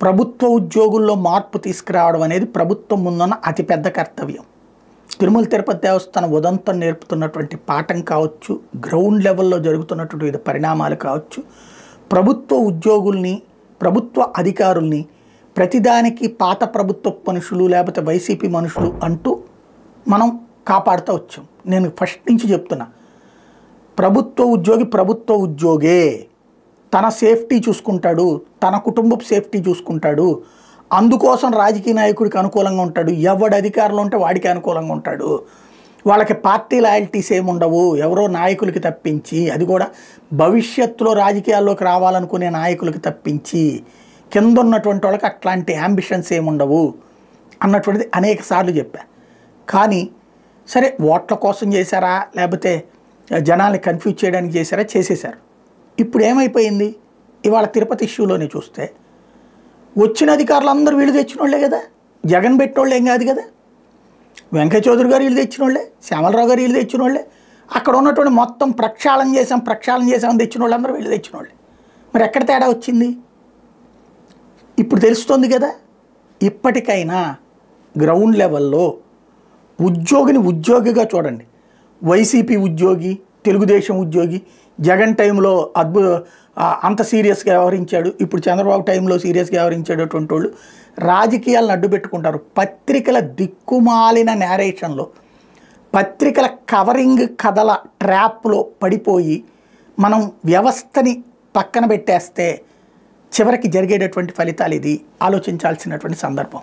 ప్రభుత్వ ఉద్యోగుల్లో మార్పు తీసుకురావడం అనేది ప్రభుత్వం ముందున్న అతిపెద్ద కర్తవ్యం. తిరుమల తిరుపతి దేవస్థానం ఉదంతం నేర్పుతున్నటువంటి పాఠం కావచ్చు, గ్రౌండ్ లెవెల్లో జరుగుతున్నటువంటి వివిధ పరిణామాలు కావచ్చు, ప్రభుత్వ ఉద్యోగుల్ని, ప్రభుత్వ అధికారుల్ని ప్రతిదానికి పాత ప్రభుత్వ మనుషులు లేకపోతే వైసీపీ మనుషులు అంటూ మనం కాపాడుతూ వచ్చాం. నేను ఫస్ట్ నుంచి చెప్తున్నా, ప్రభుత్వ ఉద్యోగే తన సేఫ్టీ చూసుకుంటాడు, తన కుటుంబపు సేఫ్టీ చూసుకుంటాడు, అందుకోసం రాజకీయ నాయకుడికి అనుకూలంగా ఉంటాడు, ఎవడు అధికారంలో ఉంటే వాడికి అనుకూలంగా ఉంటాడు, వాళ్ళకి పార్టీ లాయల్టీస్ ఏముండవు, ఎవరో నాయకులకి తప్పించి, అది కూడా భవిష్యత్తులో రాజకీయాల్లోకి రావాలనుకునే నాయకులకి తప్పించి కింద ఉన్నటువంటి వాళ్ళకి అట్లాంటి యాంబిషన్స్ ఏముండవు అన్నటువంటిది అనేక సార్లు చెప్పా. కానీ సరే, ఓట్ల కోసం చేశారా లేకపోతే జనాల్ని కన్ఫ్యూజ్ చేయడానికి చేశారా, చేసేశారు. ఇప్పుడు ఏమైపోయింది, ఇవాళ తిరుపతి ఇష్యూలోనే చూస్తే వచ్చిన అధికారులు అందరూ వీళ్ళు తెచ్చిన వాళ్ళే కదా, జగన్ పెట్టినోళ్ళు ఏం కాదు కదా, వెంకయ్య చౌదరి గారు వీళ్ళు తెచ్చిన వాళ్ళే, శ్యామలరావు గారు వీళ్ళు తెచ్చిన వాళ్ళే, అక్కడ ఉన్నటువంటి మొత్తం ప్రక్షాళన చేసామని తెచ్చిన వాళ్ళందరూ వీళ్ళు తెచ్చిన వాళ్ళే. మరి ఎక్కడ తేడా వచ్చింది ఇప్పుడు తెలుస్తుంది కదా. ఇప్పటికైనా గ్రౌండ్ లెవెల్లో ఉద్యోగిని ఉద్యోగిగా చూడండి. వైసీపీ ఉద్యోగి, తెలుగుదేశం ఉద్యోగి జగన్ టైంలో అంత సీరియస్గా వ్యవహరించాడు, ఇప్పుడు చంద్రబాబు టైంలో సీరియస్గా వ్యవహరించేటటువంటి వాళ్ళు రాజకీయాలను అడ్డుపెట్టుకుంటారు. పత్రికల దిక్కుమాలిన నేరేషన్లో, పత్రికల కవరింగ్ కథల ట్రాప్లో పడిపోయి మనం వ్యవస్థని పక్కన పెట్టేస్తే చివరికి జరిగేటటువంటి ఫలితాలు ఇది ఆలోచించాల్సినటువంటి సందర్భం.